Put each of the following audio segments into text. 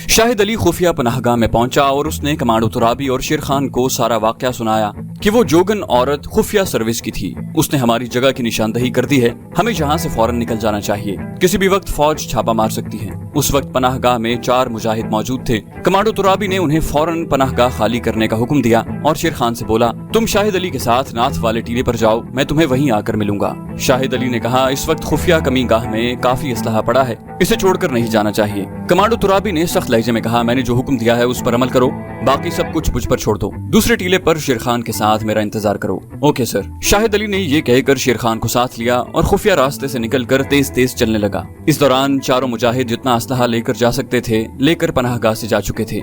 शाहिद अली खुफिया पनाहगाह में पहुंचा और उसने कमांडो तुराबी और शेर खान को सारा वाकया सुनाया कि वो जोगन औरत खुफिया सर्विस की थी। उसने हमारी जगह की निशानदही कर दी है, हमें यहाँ से फौरन निकल जाना चाहिए, किसी भी वक्त फौज छापा मार सकती है। उस वक्त पनाहगाह में 4 मुजाहिद मौजूद थे। कमांडो तुराबी ने उन्हें फौरन पनाहगाह खाली करने का हुक्म दिया और शेर खान से बोला, तुम शाहिद अली के साथ नाथ वाले टीले पर जाओ, मैं तुम्हें वहीं आकर मिलूंगा। शाहिद अली ने कहा, इस वक्त खुफिया कमीगाह में काफी असलहा पड़ा है, इसे छोड़कर नहीं जाना चाहिए। कमांडो तुराबी ने सख्त लहजे में कहा, मैंने जो हुक्म दिया है उस पर अमल करो, बाकी सब कुछ मुझ पर छोड़ दो। दूसरे टीले पर शेर खान के साथ मेरा इंतजार करो। Okay sir. शाहिद अली ने ये कहकर शेर खान को साथ लिया और खुफिया रास्ते से निकलकर तेज तेज चलने लगा। इस दौरान चारों मुजाहिद जितना असलहा लेकर जा सकते थे लेकर पनाहगाह से जा चुके थे।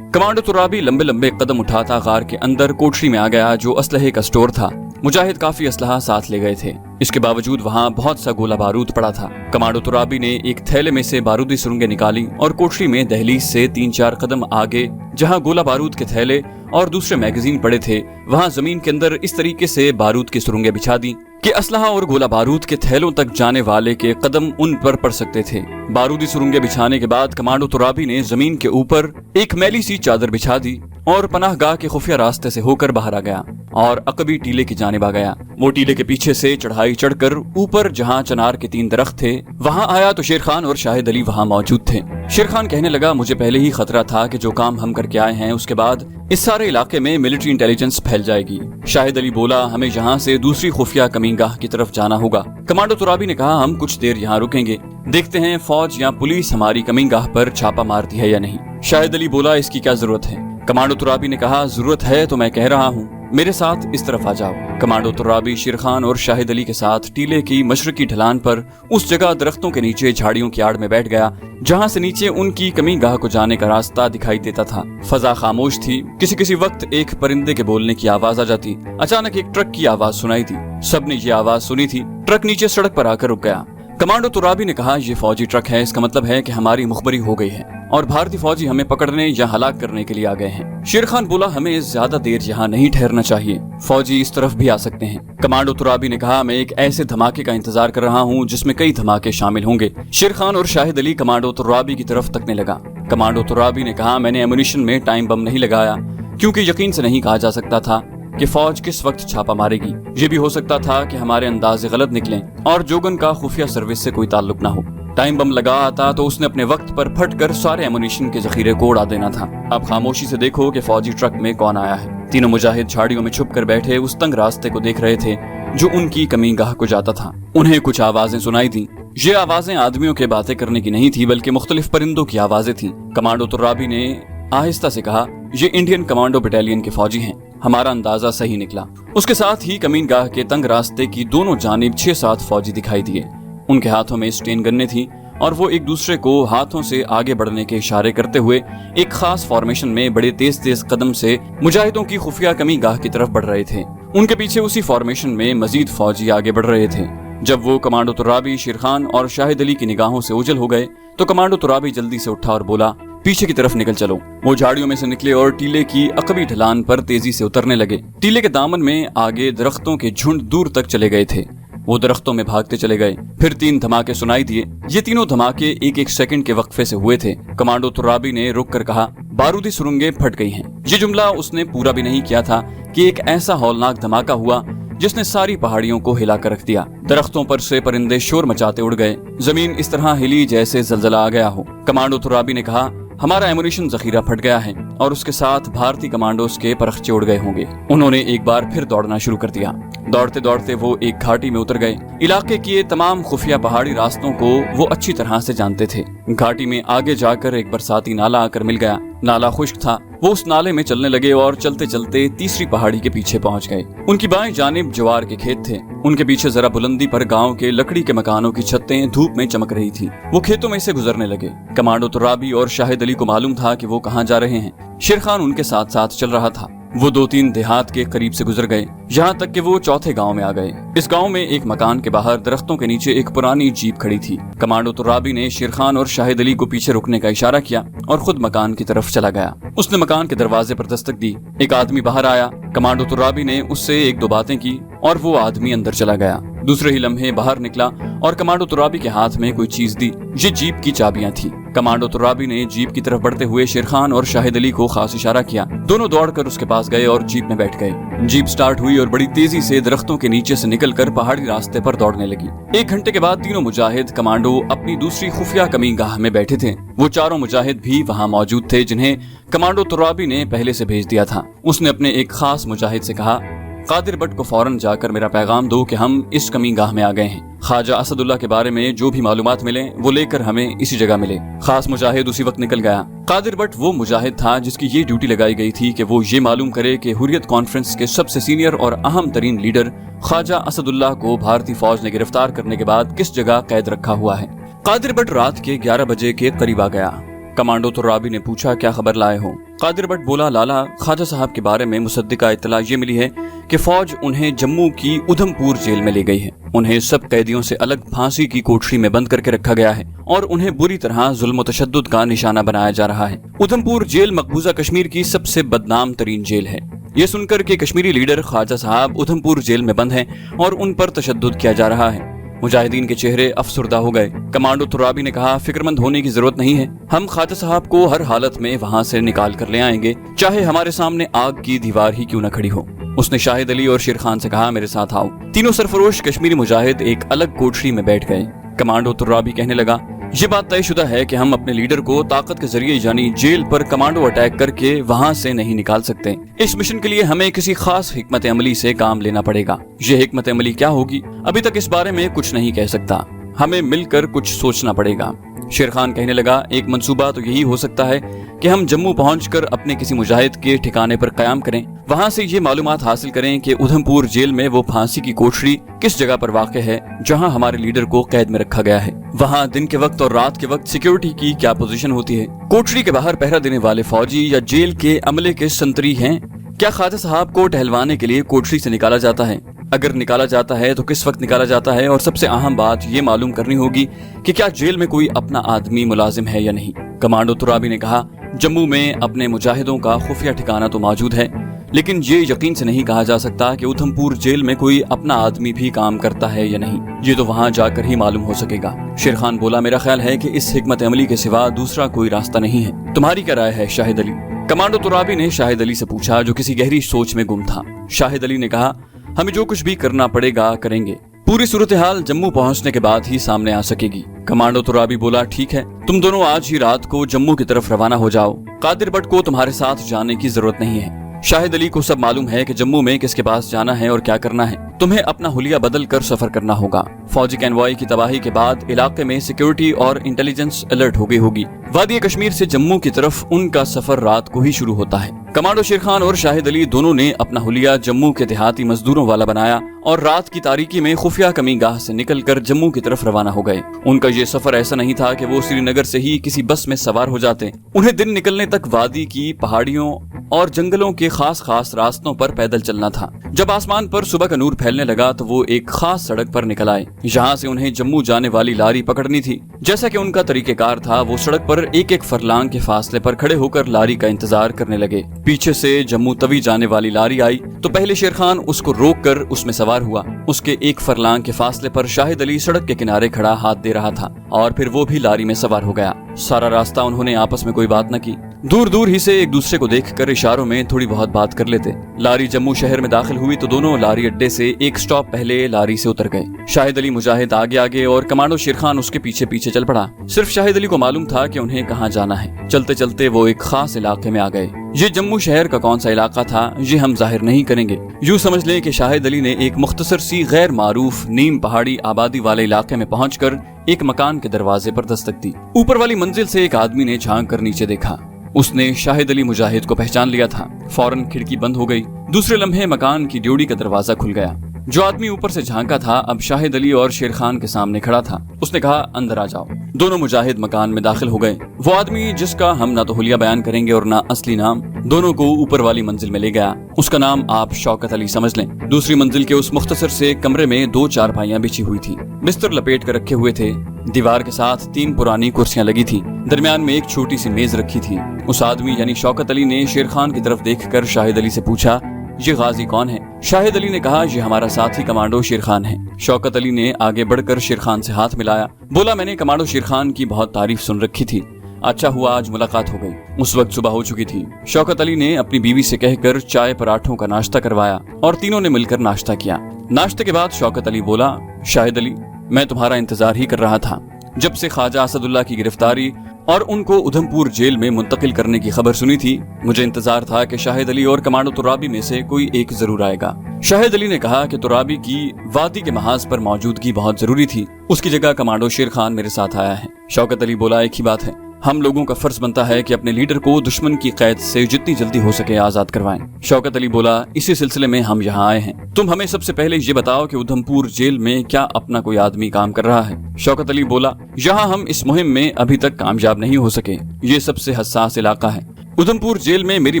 कमांडो तुराबी लंबे लंबे कदम उठाता गार के अंदर कोठरी में आ गया जो असलहे का स्टोर था। मुजाहिद काफी असलहा साथ ले गए थे, इसके बावजूद वहाँ बहुत सा गोला बारूद पड़ा था। कमांडो तुराबी ने एक थैले में से बारूदी सुरंगें निकाली और कोठरी में दहलीज से 3-4 कदम आगे जहाँ गोला बारूद के थैले और दूसरे मैगजीन पड़े थे वहाँ जमीन के अंदर इस तरीके से बारूद की सुरंगें बिछा दी कि असलहा और गोला बारूद के थैलों तक जाने वाले के कदम उन पर पड़ सकते थे। बारूदी सुरंगें बिछाने के बाद कमांडो तुराबी ने जमीन के ऊपर एक मैली सी चादर बिछा दी और पनाहगाह के खुफिया रास्ते से होकर बाहर आ गया और अकबी टीले की जानिब आ गया। वो टीले के पीछे से चढ़ाई चढ़कर ऊपर जहाँ चनार के 3 दरख्त थे वहाँ आया तो शेर खान और शाहिद अली वहाँ मौजूद थे। शेर खान कहने लगा, मुझे पहले ही खतरा था कि जो काम हम करके आए हैं उसके बाद इस सारे इलाके में मिलिट्री इंटेलिजेंस फैल जाएगी। शाहिद अली बोला, हमें यहाँ से दूसरी खुफिया कमीगाह की तरफ जाना होगा। कमांडो तुराबी ने कहा, हम कुछ देर यहाँ रुकेंगे, देखते हैं फौज या पुलिस हमारी कमीगाह पर छापा मारती है या नहीं। शाहिद अली बोला, इसकी क्या जरूरत है? कमांडो तुराबी ने कहा, जरूरत है तो मैं कह रहा हूँ, मेरे साथ इस तरफ आ जाओ। कमांडो तुराबी शेर खान और शाहिद अली के साथ टीले की मशरकी ढलान पर उस जगह दरख्तों के नीचे झाड़ियों की आड़ में बैठ गया जहाँ से नीचे उनकी कमीगाह को जाने का रास्ता दिखाई देता था। फजा खामोश थी। किसी किसी वक्त एक परिंदे के बोलने की आवाज आ जाती। अचानक एक ट्रक की आवाज सुनाई दी। सबने ये आवाज सुनी थी। ट्रक नीचे सड़क पर आकर रुक गया। कमांडो तुराबी ने कहा, ये फौजी ट्रक है, इसका मतलब है कि हमारी मुखबरी हो गई है और भारतीय फौजी हमें पकड़ने या हलाक करने के लिए आ गए हैं। शेर खान बोला, हमें ज्यादा देर यहाँ नहीं ठहरना चाहिए, फौजी इस तरफ भी आ सकते हैं। कमांडो तुराबी ने कहा, मैं एक ऐसे धमाके का इंतजार कर रहा हूँ जिसमें कई धमाके शामिल होंगे। शेर खान और शाहिद अली कमांडो तुराबी की तरफ तकने लगा। कमांडो तुराबी ने कहा, मैंने एमुनिशन में टाइम बम नहीं लगाया क्योंकि यकीन से नहीं कहा जा सकता था कि फौज किस वक्त छापा मारेगी। ये भी हो सकता था कि हमारे अंदाजे गलत निकलें और जोगन का खुफिया सर्विस से कोई ताल्लुक ना हो। टाइम बम लगा आता तो उसने अपने वक्त पर फटकर सारे एमुनिशन के जखीरे को उड़ा देना था। अब खामोशी से देखो कि फौजी ट्रक में कौन आया है। तीनों मुजाहिद झाड़ियों में छुप कर बैठे उस तंग रास्ते को देख रहे थे जो उनकी कमीगाह को जाता था। उन्हें कुछ आवाजें सुनाई दी। ये आवाजें आदमियों के बातें करने की नहीं थी बल्कि मुख्तलिफ परिंदों की आवाजें थी। कमांडो तुराबी ने आहिस्ता से कहा, ये इंडियन कमांडो बटालियन के फौजी हैं, हमारा अंदाजा सही निकला। उसके साथ ही कमीनगाह के तंग रास्ते की दोनों जानिब 6-7 फौजी दिखाई दिए। उनके हाथों में स्टेन गन्ने थी और वो एक दूसरे को हाथों से आगे बढ़ने के इशारे करते हुए एक खास फॉर्मेशन में बड़े तेज तेज कदम से मुजाहिदों की खुफिया कमीगाह की तरफ बढ़ रहे थे। उनके पीछे उसी फॉर्मेशन में मजीद फौजी आगे बढ़ रहे थे। जब वो कमांडो तुराबी, शेर खान और शाहिद अली की निगाहों से ओझल हो गए तो कमांडो तुराबी जल्दी से उठा और बोला, पीछे की तरफ निकल चलो। वो झाड़ियों में से निकले और टीले की अकबी ढलान पर तेजी से उतरने लगे। टीले के दामन में आगे दरख्तों के झुंड दूर तक चले गए थे। वो दरख्तों में भागते चले गए। फिर 3 धमाके सुनाई दिए। ये तीनों धमाके 1-1 सेकंड के वक्फे से हुए थे। कमांडो तुराबी ने रुक कर कहा, बारूदी सुरंगें फट गई हैं। ये जुमला उसने पूरा भी नहीं किया था कि एक ऐसा हौलनाक धमाका हुआ जिसने सारी पहाड़ियों को हिला कर रख दिया। दरख्तों पर से परिंदे शोर मचाते उड़ गए। जमीन इस तरह हिली जैसे जलजला आ गया हो। कमांडो तुराबी ने कहा, हमारा एमुनिशन जखीरा फट गया है और उसके साथ भारतीय कमांडोज के परखचे उड़ गए होंगे। उन्होंने एक बार फिर दौड़ना शुरू कर दिया। दौड़ते दौड़ते वो एक घाटी में उतर गए। इलाके के तमाम खुफिया पहाड़ी रास्तों को वो अच्छी तरह से जानते थे। घाटी में आगे जाकर एक बरसाती नाला आकर मिल गया। नाला खुश्क था। वो उस नाले में चलने लगे और चलते चलते तीसरी पहाड़ी के पीछे पहुंच गए। उनकी बाएं जानिब ज्वार के खेत थे। उनके पीछे जरा बुलंदी पर गांव के लकड़ी के मकानों की छतें धूप में चमक रही थी। वो खेतों में से गुजरने लगे। कमांडो तुराबी और शाहिद अली को मालूम था कि वो कहाँ जा रहे हैं। शेर खान उनके साथ साथ चल रहा था। वो 2-3 देहात के करीब से गुजर गए, यहाँ तक कि वो चौथे गांव में आ गए। इस गांव में एक मकान के बाहर दरख्तों के नीचे एक पुरानी जीप खड़ी थी। कमांडो तुर्राबी ने शेर खान और शाहिद अली को पीछे रुकने का इशारा किया और खुद मकान की तरफ चला गया। उसने मकान के दरवाजे पर दस्तक दी। एक आदमी बाहर आया। कमांडो तुर्राबी ने उससे 1-2 बातें की और वो आदमी अंदर चला गया। दूसरे ही लम्हे बाहर निकला और कमांडो तुर्राबी के हाथ में कोई चीज दी। ये जीप की चाबियां थी। कमांडो तुर्राबी ने जीप की तरफ बढ़ते हुए शेर खान और शाहिद अली को खास इशारा किया। दोनों दौड़कर उसके पास गए और जीप में बैठ गए। जीप स्टार्ट हुई और बड़ी तेजी से दरख्तों के नीचे से निकलकर पहाड़ी रास्ते पर दौड़ने लगी। 1 घंटे के बाद तीनों मुजाहिद कमांडो अपनी दूसरी खुफिया कमीगाह में बैठे थे। वो चारों मुजाहिद भी वहाँ मौजूद थे जिन्हें कमांडो तुर्राबी ने पहले से भेज दिया था। उसने अपने एक खास मुजाहिद से कहा, कादिर बट को फौरन जाकर मेरा पैगाम दो कि हम इस कमीगाह में आ गए हैं। ख्वाजा असदुल्ला के बारे में जो भी मालूमात मिले वो लेकर हमें इसी जगह मिले। खास मुजाहिद उसी वक्त निकल गया। कादिर बट वो मुजाहिद था जिसकी ये ड्यूटी लगाई गई थी कि वो ये मालूम करे कि हुर्रियत कॉन्फ्रेंस के सबसे सीनियर और अहम तरीन लीडर ख्वाजा असदुल्ला को भारतीय फौज ने गिरफ्तार करने के बाद किस जगह कैद रखा हुआ है। कादिर बट रात के 11 बजे के करीब आ गया। कमांडो तुर्राबी ने पूछा, क्या खबर लाए हो? कादिर बट बोला, लाला, ख्वाजा साहब के बारे में मुसद्दिका इत्तला ये मिली है कि फौज उन्हें जम्मू की उधमपुर जेल में ले गई है। उन्हें सब कैदियों से अलग फांसी की कोठरी में बंद करके रखा गया है और उन्हें बुरी तरह जुल्म तशद्दुद का निशाना बनाया जा रहा है। उधमपुर जेल मकबूजा कश्मीर की सबसे बदनाम तरीन जेल है। ये सुनकर के कश्मीरी लीडर ख्वाजा साहब उधमपुर जेल में बंद हैं और उन पर तशद्दुद किया जा रहा है। मुजाहिदीन के चेहरे अफसुर्दा हो गए। कमांडो तुर्राबी ने कहा, फिक्रमंद होने की जरूरत नहीं है। हम ख्वाजा साहब को हर हालत में वहाँ से निकाल कर ले आएंगे, चाहे हमारे सामने आग की दीवार ही क्यों न खड़ी हो। उसने शाहिद अली और शेर खान से कहा, मेरे साथ आओ। तीनों सरफरोश कश्मीरी मुजाहिद एक अलग कोठरी में बैठ गए। कमांडो तुर्राबी कहने लगा, ये बात तयशुदा है कि हम अपने लीडर को ताकत के जरिए यानी जेल पर कमांडो अटैक करके वहाँ से नहीं निकाल सकते। इस मिशन के लिए हमें किसी खास हिकमत अमली से काम लेना पड़ेगा। ये हिकमत अमली क्या होगी, अभी तक इस बारे में कुछ नहीं कह सकता। हमें मिलकर कुछ सोचना पड़ेगा। शेर खान कहने लगा, एक मंसूबा तो यही हो सकता है कि हम जम्मू पहुंचकर अपने किसी मुजाहिद के ठिकाने पर कयाम करें, वहां से ये मालूमात हासिल करें कि उधमपुर जेल में वो फांसी की कोठरी किस जगह पर वाक़ है जहां हमारे लीडर को कैद में रखा गया है। वहां दिन के वक्त और रात के वक्त सिक्योरिटी की क्या पोजीशन होती है। कोठरी के बाहर पहरा देने वाले फौजी या जेल के अमले के संतरी हैं। क्या ख्वाजा साहब को टहलवाने के लिए कोठरी से निकाला जाता है? अगर निकाला जाता है तो किस वक्त निकाला जाता है? और सबसे अहम बात ये मालूम करनी होगी कि क्या जेल में कोई अपना आदमी मुलाजिम है या नहीं। कमांडो तुर्राबी ने कहा, जम्मू में अपने मुजाहिदों का खुफिया ठिकाना तो मौजूद है, लेकिन ये यकीन से नहीं कहा जा सकता कि उधमपुर जेल में कोई अपना आदमी भी काम करता है या नहीं। ये तो वहाँ जाकर ही मालूम हो सकेगा। शेर खान बोला, मेरा ख्याल है कि इस हिकमत अमली के सिवा दूसरा कोई रास्ता नहीं है। तुम्हारी क्या राय है शाहिद अली? कमांडो तुर्राबी ने शाहिद अली से पूछा, जो किसी गहरी सोच में गुम था। शाहिद अली ने कहा, हमें जो कुछ भी करना पड़ेगा करेंगे। पूरी सूरत हाल जम्मू पहुंचने के बाद ही सामने आ सकेगी। कमांडो तुर्राबी बोला, ठीक है, तुम दोनों आज ही रात को जम्मू की तरफ रवाना हो जाओ। कादिर बट को तुम्हारे साथ जाने की जरूरत नहीं है। शाहिद अली को सब मालूम है कि जम्मू में किसके पास जाना है और क्या करना है। तुम्हें अपना हुलिया बदल कर सफर करना होगा। फौजी कन्वॉय की तबाही के बाद इलाके में सिक्योरिटी और इंटेलिजेंस अलर्ट हो गई होगी। वादी कश्मीर से जम्मू की तरफ उनका सफर रात को ही शुरू होता है। कमांडो शेर खान और शाहिद अली दोनों ने अपना हुलिया जम्मू के देहाती मजदूरों वाला बनाया और रात की तारीकी में खुफिया कमीगाह से निकलकर जम्मू की तरफ रवाना हो गए। उनका ये सफर ऐसा नहीं था कि वो श्रीनगर से ही किसी बस में सवार हो जाते। उन्हें दिन निकलने तक वादी की पहाड़ियों और जंगलों के खास रास्तों पर पैदल चलना था। जब आसमान पर सुबह का नूर फैलने लगा तो वो एक खास सड़क पर निकल आए। यहाँ से उन्हें जम्मू जाने वाली लारी पकड़नी थी। जैसा कि उनका तरीकेकार था, वो सड़क पर एक एक फरलांग के फासले पर खड़े होकर लारी का इंतजार करने लगे। पीछे से जम्मू तवी जाने वाली लारी आई तो पहले शेर खान उसको रोककर उसमें सवार हुआ। उसके एक फरलांग के फासले पर शाहिद अली सड़क के किनारे खड़ा हाथ दे रहा था और फिर वो भी लारी में सवार हो गया। सारा रास्ता उन्होंने आपस में कोई बात न की। दूर दूर ही से एक दूसरे को देखकर इशारों में थोड़ी बहुत बात कर लेते। लारी जम्मू शहर में दाखिल हुई तो दोनों लारी अड्डे से एक स्टॉप पहले लारी से उतर गए। शाहिद अली मुजाहिद आगे आगे और कमांडो शेर खान उसके पीछे पीछे चल पड़ा। सिर्फ शाहिद अली को मालूम था कि उन्हें कहाँ जाना है। चलते चलते वो एक खास इलाके में आ गए। ये जम्मू शहर का कौन सा इलाका था ये हम जाहिर नहीं करेंगे। यूँ समझ लें कि शाहिद अली ने एक मुख्तसर सी गैर मारूफ नीम पहाड़ी आबादी वाले इलाके में पहुंचकर एक मकान के दरवाजे पर दस्तक दी। ऊपर वाली मंजिल से एक आदमी ने झांक कर नीचे देखा। उसने शाहिद अली मुजाहिद को पहचान लिया था। फौरन खिड़की बंद हो गई। दूसरे लम्हे मकान की ड्योढ़ी का दरवाजा खुल गया। जो आदमी ऊपर से झांका था अब शाहिद अली और शेर खान के सामने खड़ा था। उसने कहा, अंदर आ जाओ। दोनों मुजाहिद मकान में दाखिल हो गए। वो आदमी जिसका हम ना तो हुलिया बयान करेंगे और ना असली नाम, दोनों को ऊपर वाली मंजिल में ले गया। उसका नाम आप शौकत अली समझ लें। दूसरी मंजिल के उस मुख्तसर से कमरे में 2 चारपाइयां बिछी हुई थी, बिस्तर लपेट कर रखे हुए थे। दीवार के साथ 3 पुरानी कुर्सियां लगी थी, दरमियान में एक छोटी सी मेज रखी थी। उस आदमी यानी शौकत अली ने शेर खान की तरफ देखकर शाहिद अली से पूछा, ये गाजी कौन है? शाहिद अली ने कहा, ये हमारा साथी कमांडो शेर खान है। शौकत अली ने आगे बढ़कर शेर खान से हाथ मिलाया, बोला, मैंने कमांडो शेर खान की बहुत तारीफ सुन रखी थी, अच्छा हुआ आज मुलाकात हो गई। उस वक्त सुबह हो चुकी थी। शौकत अली ने अपनी बीवी से कहकर चाय पराठों का नाश्ता करवाया और तीनों ने मिलकर नाश्ता किया। नाश्ते के बाद शौकत अली बोला, शाहिद अली, मैं तुम्हारा इंतजार ही कर रहा था। जब से ख्वाजा असदुल्ला की गिरफ्तारी और उनको उधमपुर जेल में मुंतकिल करने की खबर सुनी थी, मुझे इंतजार था कि शाहिद अली और कमांडो तुराबी में से कोई एक जरूर आएगा। शाहिद अली ने कहा कि तुराबी की वादी के महाज पर मौजूदगी बहुत जरूरी थी, उसकी जगह कमांडो शेर खान मेरे साथ आया है। शौकत अली बोला, एक ही बात है, हम लोगों का फर्ज बनता है कि अपने लीडर को दुश्मन की कैद से जितनी जल्दी हो सके आजाद करवाएं। शौकत अली बोला, इसी सिलसिले में हम यहाँ आए हैं। तुम हमें सबसे पहले ये बताओ कि उधमपुर जेल में क्या अपना कोई आदमी काम कर रहा है? शौकत अली बोला, यहाँ हम इस मुहिम में अभी तक कामयाब नहीं हो सके, ये सबसे हसास इलाका है। उधमपुर जेल में मेरी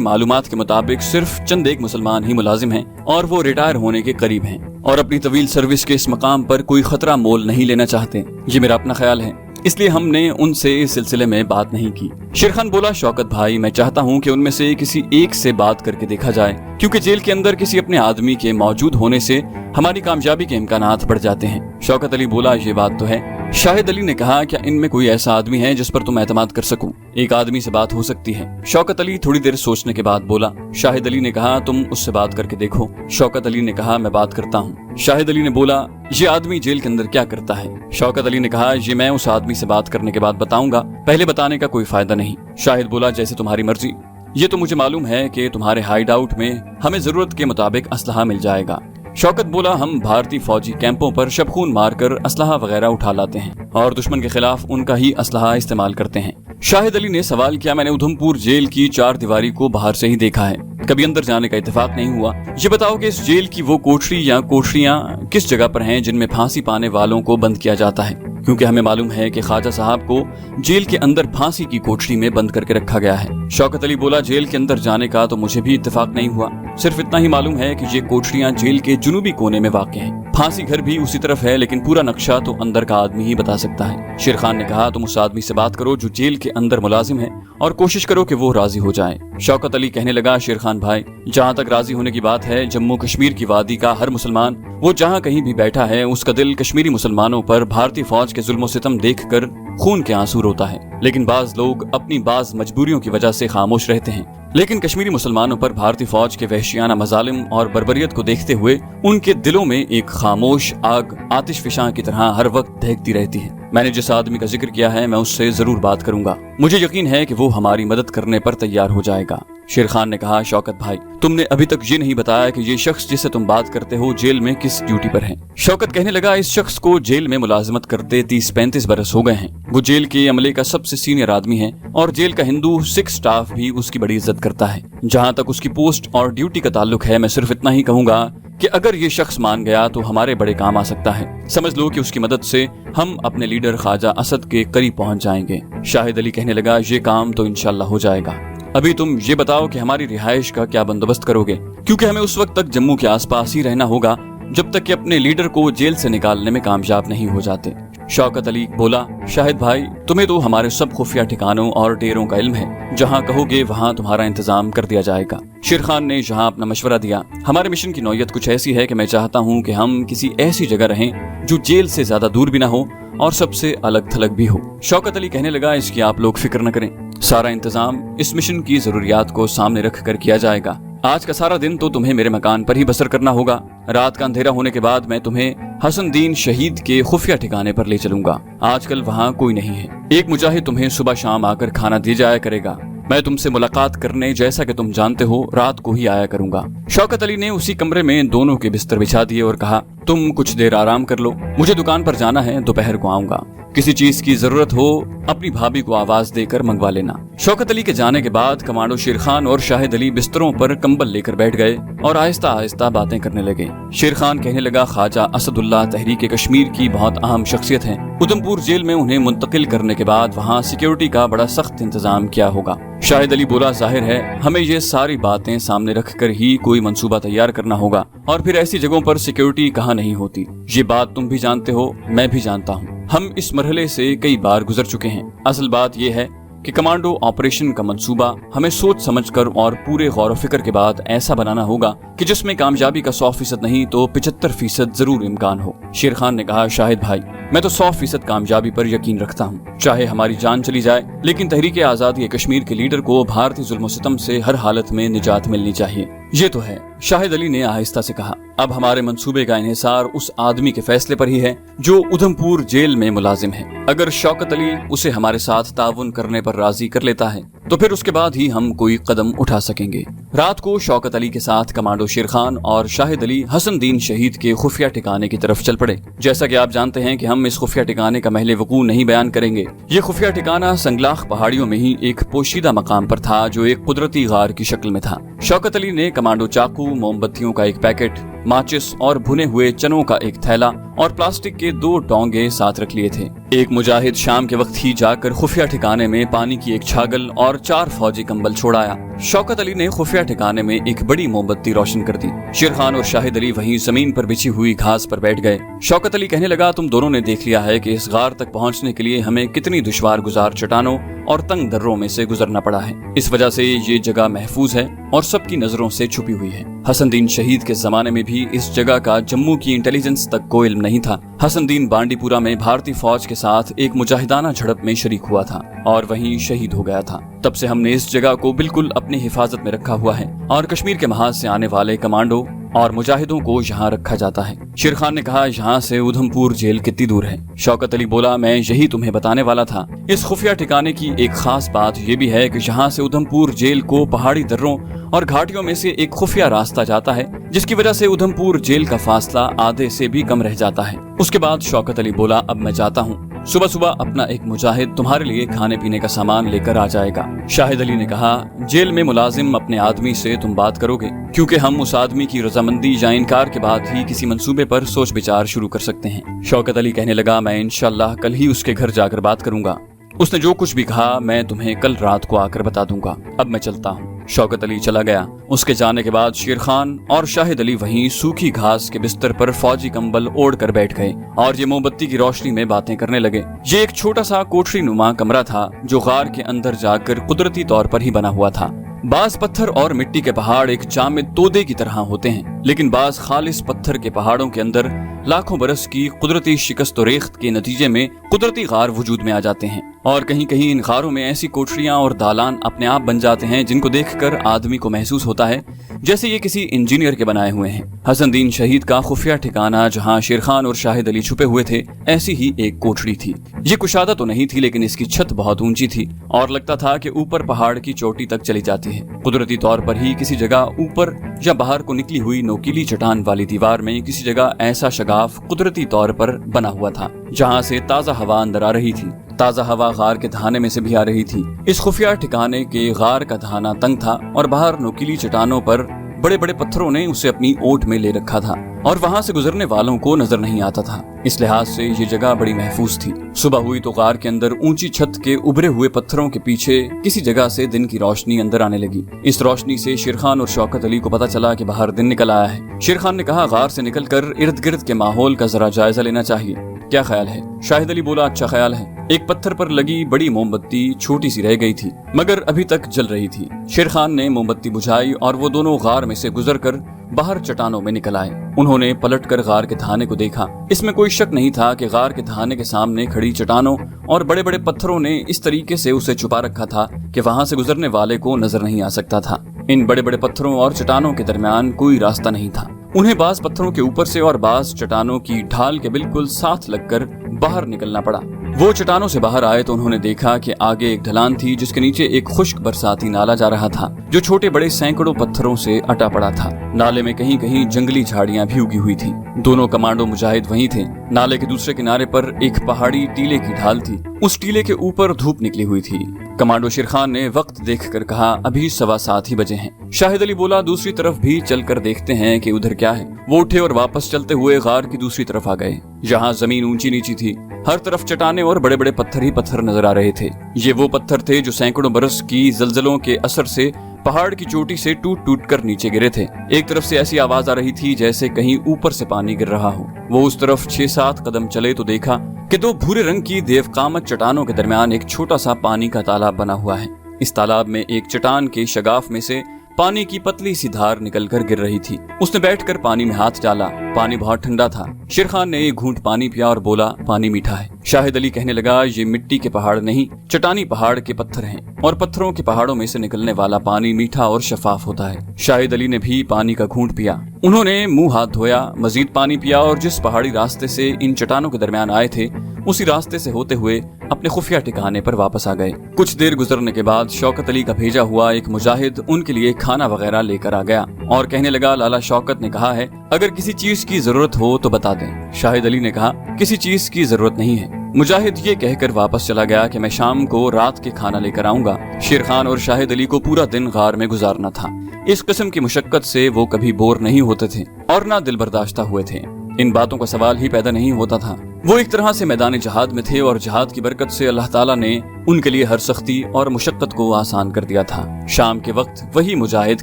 मालूमात के मुताबिक सिर्फ चंद एक मुसलमान ही मुलाजिम हैं और वो रिटायर होने के करीब हैं और अपनी तवील सर्विस के इस मकाम पर कोई खतरा मोल नहीं लेना चाहते। ये मेरा अपना ख्याल है, इसलिए हमने उनसे इस सिलसिले में बात नहीं की। शेर खान बोला, शौकत भाई, मैं चाहता हूं कि उनमें से किसी एक से बात करके देखा जाए, क्योंकि जेल के अंदर किसी अपने आदमी के मौजूद होने से हमारी कामयाबी के इम्कानात बढ़ जाते हैं। शौकत अली बोला, ये बात तो है। शाहिद अली ने कहा, क्या इनमें कोई ऐसा आदमी है जिस पर तुम एतमाद कर सको? एक आदमी से बात हो सकती है। शौकत अली थोड़ी देर सोचने के बाद बोला। शाहिद अली ने कहा, तुम उससे बात करके देखो। शौकत अली ने कहा, मैं बात करता हूँ। शाहिद अली ने बोला, ये आदमी जेल के अंदर क्या करता है? शौकत अली ने कहा, ये मैं उस आदमी से बात करने के बाद बताऊंगा, पहले बताने का कोई फायदा नहीं। शाहिद बोला, जैसे तुम्हारी मर्जी। ये तो मुझे मालूम है कि तुम्हारे हाइड आउट में हमें जरूरत के मुताबिक असलहा मिल जाएगा। शौकत बोला, हम भारतीय फौजी कैंपों पर शबखून मारकर असलहा वगैरह उठा लाते हैं और दुश्मन के खिलाफ उनका ही असलहा इस्तेमाल करते हैं। शाहिद अली ने सवाल किया, मैंने उधमपुर जेल की 4 दीवारी को बाहर से ही देखा है, कभी अंदर जाने का इत्तेफाक नहीं हुआ। ये बताओ कि इस जेल की वो कोठरी या कोठरियां किस जगह पर हैं जिनमें फांसी पाने वालों को बंद किया जाता है? क्योंकि हमें मालूम है कि ख्वाजा साहब को जेल के अंदर फांसी की कोठरी में बंद करके रखा गया है। शौकत अली बोला, जेल के अंदर जाने का तो मुझे भी इत्तेफाक नहीं हुआ, सिर्फ इतना ही मालूम है कि ये कोठरियां जेल के जुनूबी कोने में वाक़ हैं। फांसी घर भी उसी तरफ है, लेकिन पूरा नक्शा तो अंदर का आदमी ही बता सकता है। शेर खान ने कहा, तुम उस आदमी से बात करो जो जेल के अंदर मुलाजिम है और कोशिश करो कि वो राजी हो जाए। शौकत अली कहने लगा, शेर खान भाई, जहाँ तक राजी होने की बात है, जम्मू कश्मीर की वादी का हर मुसलमान, वो जहाँ कहीं भी बैठा है, उसका दिल कश्मीरी मुसलमानों पर भारतीय फौज के जुल्म सितम देखकर खून के आंसू रोता है। लेकिन बाज लोग अपनी बाज मजबूरियों की वजह से खामोश रहते हैं। लेकिन कश्मीरी मुसलमानों पर भारतीय फौज के वहशियाना मजालिम और बर्बरियत को देखते हुए उनके दिलों में एक खामोश आग आतिश फिशां की तरह हर वक्त दहकती रहती है। मैंने जिस आदमी का जिक्र किया है, मैं उससे जरूर बात करूंगा। मुझे यकीन है कि वो हमारी मदद करने पर तैयार हो जाएगा। शेर खान ने कहा, शौकत भाई, तुमने अभी तक ये नहीं बताया कि ये शख्स जिससे तुम बात करते हो जेल में किस ड्यूटी पर है? शौकत कहने लगा, इस शख्स को जेल में मुलाजिमत करते 30-35 बरस हो गए हैं। वो जेल के अमले का सबसे सीनियर आदमी है और जेल का हिंदू सिख स्टाफ भी उसकी बड़ी इज्जत करता है। जहाँ तक उसकी पोस्ट और ड्यूटी का ताल्लुक है, मैं सिर्फ इतना ही कहूंगा कि अगर ये शख्स मान गया तो हमारे बड़े काम आ सकता है। समझ लो कि उसकी मदद से हम अपने लीडर ख्वाजा असद के करीब पहुंच जाएंगे। शाहिद अली कहने लगा, ये काम तो इंशाल्लाह हो जाएगा। अभी तुम ये बताओ कि हमारी रिहाइश का क्या बंदोबस्त करोगे, क्योंकि हमें उस वक्त तक जम्मू के आसपास ही रहना होगा जब तक कि अपने लीडर को जेल से निकालने में कामयाब नहीं हो जाते। शौकत अली बोला, शाहिद भाई, तुम्हें तो हमारे सब खुफिया ठिकानों और डेरों का इल्म है, जहाँ कहोगे वहाँ तुम्हारा इंतजाम कर दिया जाएगा। शेर खान ने जहाँ अपना मशवरा दिया, हमारे मिशन की नौयत कुछ ऐसी है कि मैं चाहता हूँ कि हम किसी ऐसी जगह रहें जो जेल से ज्यादा दूर भी ना हो और सबसे अलग थलग भी हो। शौकत अली कहने लगा, इसकी आप लोग फिक्र न करें, सारा इंतजाम इस मिशन की जरूरियात को सामने रख कर किया जाएगा। आज का सारा दिन तो तुम्हें मेरे मकान पर ही बसर करना होगा। रात का अंधेरा होने के बाद मैं तुम्हें हसनदीन शहीद के खुफिया ठिकाने पर ले चलूंगा। आजकल वहाँ कोई नहीं है। एक मुजाहिद तुम्हें सुबह शाम आकर खाना दे जाया करेगा। मैं तुमसे मुलाकात करने, जैसा कि तुम जानते हो, रात को ही आया करूंगा। शौकत अली ने उसी कमरे में दोनों के बिस्तर बिछा दिए और कहा, तुम कुछ देर आराम कर लो, मुझे दुकान पर जाना है, दोपहर को आऊंगा। किसी चीज की जरूरत हो अपनी भाभी को आवाज देकर मंगवा लेना। शौकत अली के जाने के बाद कमांडो शेर खान और शाहिद अली बिस्तरों पर कंबल लेकर बैठ गए और आहिस्ता आहिस्ता बातें करने लगे। शेर खान कहने लगा, ख्वाजा असदुल्लाह तहरीक कश्मीर की बहुत अहम शख्सियत हैं। उधमपुर जेल में उन्हें मुंतकिल करने के बाद वहाँ सिक्योरिटी का बड़ा सख्त इंतजाम किया होगा। शाहिद अली बोला, जाहिर है हमें ये सारी बातें सामने रखकर ही कोई मंसूबा तैयार करना होगा, और फिर ऐसी जगहों पर सिक्योरिटी कहाँ नहीं होती। ये बात तुम भी जानते हो, मैं भी जानता हूँ। हम इस मरहले से कई बार गुजर चुके हैं। असल बात यह है कि कमांडो ऑपरेशन का मंसूबा हमें सोच समझकर और पूरे गौर फिक्र के बाद ऐसा बनाना होगा कि जिसमें कामयाबी का 100% नहीं तो 75% जरूर इम्कान हो। शेर खान ने कहा, शाहिद भाई, मैं तो 100% कामयाबी पर यकीन रखता हूँ, चाहे हमारी जान चली जाए, लेकिन तहरीक आजादी कश्मीर के लीडर को भारतीय जुल्म सितम से हर हालत में निजात मिलनी चाहिए। ये तो है, शाहिद अली ने आहिस्ता से कहा। अब हमारे मंसूबे का इन्हिसार उस आदमी के फैसले पर ही है जो उधमपुर जेल में मुलाजिम है। अगर शौकत अली उसे हमारे साथ ताउन करने पर राजी कर लेता है तो फिर उसके बाद ही हम कोई कदम उठा सकेंगे। रात को शौकत अली के साथ कमांडो शेर खान और शाहिद अली हसनदीन शहीद के खुफिया ठिकाने की तरफ चल पड़े। जैसा कि आप जानते हैं कि हम इस खुफिया ठिकाने का महले वकूअ नहीं बयान करेंगे। ये खुफिया ठिकाना संगलाख पहाड़ियों में ही एक पोशीदा मकाम पर था जो एक कुदरती गार की शक्ल में था। शौकत अली ने कमांडो चाकू, मोमबत्तियों का एक पैकेट, माचिस और भुने हुए चनों का एक थैला और प्लास्टिक के 2 टोंगे साथ रख लिए थे। एक मुजाहिद शाम के वक्त ही जाकर खुफिया ठिकाने में पानी की एक छागल और 4 फौजी कंबल छोड़ाया। शौकत अली ने खुफिया ठिकाने में एक बड़ी मोमबत्ती रोशन कर दी। शेर खान और शाहिद अली वहीं जमीन पर बिछी हुई घास पर बैठ गए। शौकत अली कहने लगा, तुम दोनों ने देख लिया है कि इस गार तक पहुंचने के लिए हमें कितनी दुश्वार गुजार चट्टानों और तंग दर्रों में से गुजरना पड़ा है। इस वजह से ये जगह महफूज है और सबकी नजरों से छुपी हुई है। हसनदीन शहीद के जमाने में भी इस जगह का जम्मू की इंटेलिजेंस तक को इल्म नहीं था। हसनदीन बांडीपुरा में भारतीय फौज के साथ एक मुजाहिदाना झड़प में शरीक हुआ था और वहीं शहीद हो गया था। तब से हमने इस जगह को बिल्कुल अपनी हिफाजत में रखा हुआ है और कश्मीर के महाज से आने वाले कमांडो और मुजाहिदों को यहाँ रखा जाता है। शेर खान ने कहा, यहाँ से उधमपुर जेल कितनी दूर है? शौकत अली बोला, मैं यही तुम्हें बताने वाला था। इस खुफिया ठिकाने की एक खास बात यह भी है कि यहाँ से उधमपुर जेल को पहाड़ी दर्रों और घाटियों में से एक खुफिया रास्ता जाता है, जिसकी वजह से उधमपुर जेल का फासला आधे से भी कम रह जाता है। उसके बाद शौकत अली बोला, अब मैं जाता हूँ, सुबह सुबह अपना एक मुजाहिद तुम्हारे लिए खाने पीने का सामान लेकर आ जाएगा। शाहिद अली ने कहा, जेल में मुलाजिम अपने आदमी से तुम बात करोगे, क्योंकि हम उस आदमी की रजामंदी या इनकार के बाद ही किसी मंसूबे पर सोच विचार शुरू कर सकते हैं। शौकत अली कहने लगा, मैं इंशाअल्लाह कल ही उसके घर जाकर बात करूंगा। उसने जो कुछ भी कहा मैं तुम्हें कल रात को आकर बता दूंगा। अब मैं चलता हूँ। शौकत अली चला गया। उसके जाने के बाद शेर खान और शाहिद अली वहीं सूखी घास के बिस्तर पर फौजी कंबल ओढ़ कर बैठ गए और ये मोमबत्ती की रोशनी में बातें करने लगे। ये एक छोटा सा कोठरी नुमा कमरा था जो गार के अंदर जाकर कुदरती तौर पर ही बना हुआ था। बाज पत्थर और मिट्टी के पहाड़ एक जामिद तोदे की तरह होते हैं, लेकिन बाज खालिस पत्थर के पहाड़ों के अंदर लाखों बरस की कुदरती शिकस्त और रेख्त के नतीजे में कुदरती गार वजूद में आ जाते हैं और कहीं कहीं इन गारों में ऐसी कोठरियां और दालान अपने आप बन जाते हैं जिनको देखकर आदमी को महसूस होता है जैसे ये किसी इंजीनियर के बनाए हुए हैं। हसनदीन शहीद का खुफिया ठिकाना जहां शेर खान और शाहिद अली छुपे हुए थे, ऐसी ही एक कोठरी थी। ये कुशादा तो नहीं थी, लेकिन इसकी छत बहुत ऊंची थी और लगता था कि ऊपर पहाड़ की चोटी तक चली जाती है। कुदरती तौर पर ही किसी जगह ऊपर या बाहर को निकली हुई नोकीली चट्टान वाली दीवार में किसी जगह ऐसा शगाफ कुदरती तौर पर बना हुआ था जहाँ से ताज़ा हवा अंदर आ रही थी। ताज़ा हवा गार के धाने में से भी आ रही थी। इस खुफिया ठिकाने के गार का धाना तंग था और बाहर नोकीली चट्टानों पर बड़े बड़े पत्थरों ने उसे अपनी ओट में ले रखा था और वहां से गुजरने वालों को नजर नहीं आता था। इस लिहाज से ये जगह बड़ी महफूज थी। सुबह हुई तो गार के अंदर ऊंची छत के उभरे हुए पत्थरों के पीछे किसी जगह से दिन की रोशनी अंदर आने लगी। इस रोशनी से शेर खान और शौकत अली को पता चला कि बाहर दिन निकल आया है। शेर खान ने कहा, गार से निकलकर इर्द गिर्द के माहौल का जरा जायजा लेना चाहिए, क्या ख्याल है? शाहिद अली बोला, अच्छा ख्याल है। एक पत्थर पर लगी बड़ी मोमबत्ती छोटी सी रह गई थी मगर अभी तक जल रही थी। शेर खान ने मोमबत्ती बुझाई और वो दोनों गार में से गुजरकर बाहर चट्टानों में निकल आए। उन्होंने पलटकर गार के धाने को देखा। इसमें कोई शक नहीं था कि गार के धाने के सामने खड़ी चट्टानों और बड़े बड़े पत्थरों ने इस तरीके से उसे छुपा रखा था कि वहां से गुजरने वाले को नजर नहीं आ सकता था। इन बड़े बड़े पत्थरों और चट्टानों के दरमियान कोई रास्ता नहीं था। उन्हें बाज पत्थरों के ऊपर से और बाज चट्टानों की ढाल के बिल्कुल साथ लगकर बाहर निकलना पड़ा। वो चट्टानों से बाहर आए तो उन्होंने देखा कि आगे एक ढलान थी जिसके नीचे एक खुश्क बरसाती नाला जा रहा था जो छोटे बड़े सैकड़ों पत्थरों से अटा पड़ा था। नाले में कहीं कहीं जंगली झाड़ियां भी उगी हुई थी। दोनों कमांडो मुजाहिद वहीं थे। नाले के दूसरे किनारे पर एक पहाड़ी टीले की ढाल थी। उस टीले के ऊपर धूप निकली हुई थी। कमांडो शेरखान ने वक्त देखकर कहा, अभी 7:15 ही बजे हैं। शाहिद अली बोला, दूसरी तरफ भी चलकर देखते हैं कि उधर क्या है। वो उठे और वापस चलते हुए गार की दूसरी तरफ आ गए, जहाँ जमीन ऊंची नीची थी। हर तरफ चट्टाने और बड़े बड़े पत्थर ही पत्थर नजर आ रहे थे। ये वो पत्थर थे जो सैकड़ों बरस की जलजलों के असर से पहाड़ की चोटी से टूट टूट कर नीचे गिरे थे। एक तरफ से ऐसी आवाज आ रही थी जैसे कहीं ऊपर से पानी गिर रहा हो। वो उस तरफ 6-7 कदम चले तो देखा कि 2 भूरे रंग की देवकामत चट्टानों के दरमियान एक छोटा सा पानी का तालाब बना हुआ है। इस तालाब में एक चट्टान के शगाफ में से पानी की पतली सी धार निकलकर गिर रही थी। उसने बैठकर पानी में हाथ डाला। पानी बहुत ठंडा था। शेरखान ने एक घूंट पानी पिया और बोला, पानी मीठा है। शाहिद अली कहने लगा, ये मिट्टी के पहाड़ नहीं, चट्टानी पहाड़ के पत्थर हैं और पत्थरों के पहाड़ों में से निकलने वाला पानी मीठा और शफाफ होता है। शाहिद अली ने भी पानी का घूंट पिया। उन्होंने मुंह हाथ धोया, मजीद पानी पिया और जिस पहाड़ी रास्ते से इन चट्टानों के दरमियान आए थे उसी रास्ते से होते हुए अपने खुफिया ठिकाने पर वापस आ गए। कुछ देर गुजरने के बाद शौकत अली का भेजा हुआ एक मुजाहिद उनके लिए खाना वगैरह लेकर आ गया और कहने लगा, लाला शौकत ने कहा है अगर किसी चीज की जरूरत हो तो बता दें। शाहिद अली ने कहा, किसी चीज की जरूरत नहीं है। मुजाहिद ये कहकर वापस चला गया कि मैं शाम को रात के खाना लेकर आऊंगा। शेरखान और शाहिद अली को पूरा दिन गार में गुजारना था। इस किस्म की मुशक्कत से वो कभी बोर नहीं होते थे और ना दिल बर्दाश्ता हुए थे। इन बातों का सवाल ही पैदा नहीं होता था। वो एक तरह से मैदान जहाद में थे और जहाद की बरकत से अल्लाह ताला ने उनके लिए हर सख्ती और मुशक्कत को आसान कर दिया था। शाम के वक्त वही मुजाहिद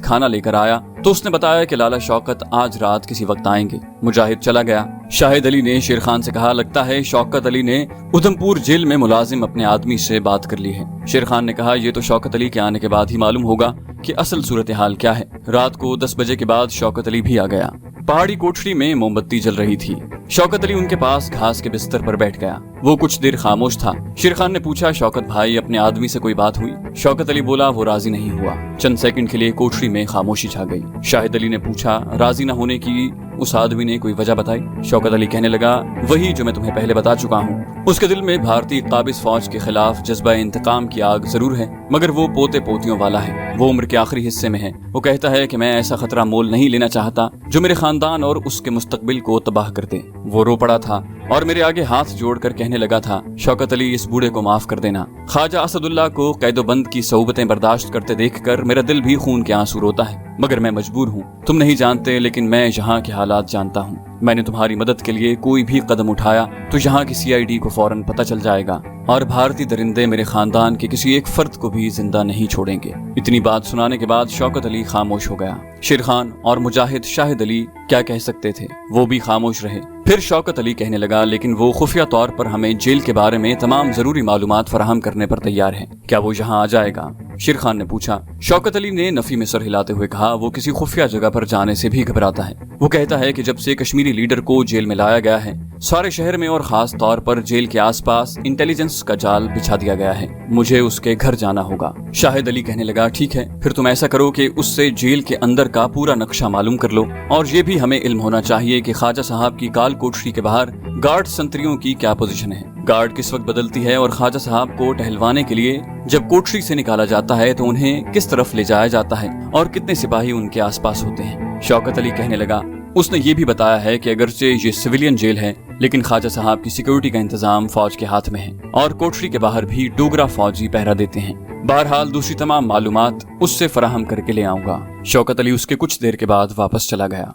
खाना लेकर आया तो उसने बताया कि लाला शौकत आज रात किसी वक्त आएंगे। मुजाहिद चला गया। शाहिद अली ने शेरखान से कहा, लगता है शौकत अली ने उधमपुर जेल में मुलाजिम अपने आदमी से बात कर ली है। शेरखान ने कहा, ये तो शौकत अली के आने के बाद ही मालूम होगा कि असल सूरत हाल क्या है। रात को 10 बजे के बाद शौकत अली भी आ गया। पहाड़ी कोठरी में मोमबत्ती जल रही थी। शौकत अली उनके पास घास के बिस्तर पर बैठ गया। वो कुछ देर खामोश था। शेरखान ने पूछा, शौकत भाई अपने आदमी से कोई बात हुई? शौकत अली बोला, वो राजी नहीं हुआ। चंद सेकंड के लिए कोठरी में खामोशी छा गई। शाहिद अली ने पूछा, राजी न होने की उस आदमी ने कोई वजह बताई? शौकत अली कहने लगा, वही जो मैं तुम्हें पहले बता चुका हूँ। उसके दिल में भारतीय काबिज फौज के खिलाफ जज्बा इंतकाम की आग जरूर है, मगर वो पोते पोतियों वाला है। वो उम्र के आखिरी हिस्से में है। वो कहता है कि मैं ऐसा खतरा मोल नहीं लेना चाहता जो मेरे खानदान और उसके मुस्तकबिल को तबाह कर दे। वो रो पड़ा था और मेरे आगे हाथ जोड़कर कहने लगा था, शौकत अली इस बूढ़े को माफ कर देना। ख्वाजा असदुल्ला को कैदोबंद की सोबतें बर्दाश्त करते देखकर मेरा दिल भी खून के आंसू रोता है, मगर मैं मजबूर हूँ। तुम नहीं जानते, लेकिन मैं यहाँ के हालात जानता हूँ। मैंने तुम्हारी मदद के लिए कोई भी कदम उठाया तो यहाँ की CID को फौरन पता चल जाएगा और भारतीय दरिंदे मेरे खानदान के किसी एक फर्द को भी जिंदा नहीं छोड़ेंगे। इतनी बात सुनाने के बाद शौकत अली खामोश हो गया। शेरखान और मुजाहिद शाहिद अली क्या कह सकते थे? वो भी खामोश रहे। फिर शौकत अली कहने लगा, लेकिन वो खुफिया तौर पर हमें जेल के बारे में तमाम जरूरी मालूमात फराहम करने पर तैयार है। क्या वो यहाँ आ जाएगा? शेरखान ने पूछा। शौकत अली ने नफी में सर हिलाते हुए कहा, वो किसी खुफिया जगह पर जाने से भी घबराता है। वो कहता है कि जब से कश्मीरी लीडर को जेल में लाया गया है, सारे शहर में और खास तौर पर जेल के आसपास इंटेलिजेंस का जाल बिछा दिया गया है। मुझे उसके घर जाना होगा। शाहिद अली कहने लगा, ठीक है, फिर तुम ऐसा करो कि उससे जेल के अंदर का पूरा नक्शा मालूम कर लो और ये भी हमें इल्म होना चाहिए कि ख्वाजा साहब की काल कोठरी के बाहर गार्ड संतरियों की क्या पोजीशन है, गार्ड किस वक्त बदलती है और ख्वाजा साहब को टहलवाने के लिए जब कोठरी से निकाला जाता है तो उन्हें किस तरफ ले जाया जाता है और कितने सिपाही उनके आसपास होते हैं। शौकत अली कहने लगा, उसने ये भी बताया है कि अगरचे ये सिविलियन जेल है, लेकिन ख्वाजा साहब की सिक्योरिटी का इंतजाम फौज के हाथ में है और कोठरी के बाहर भी डोगरा फौजी पहरा देते हैं। बहरहाल दूसरी तमाम मालूमात उससे फराहम करके ले आऊंगा। शौकत अली उसके कुछ देर के बाद वापस चला गया।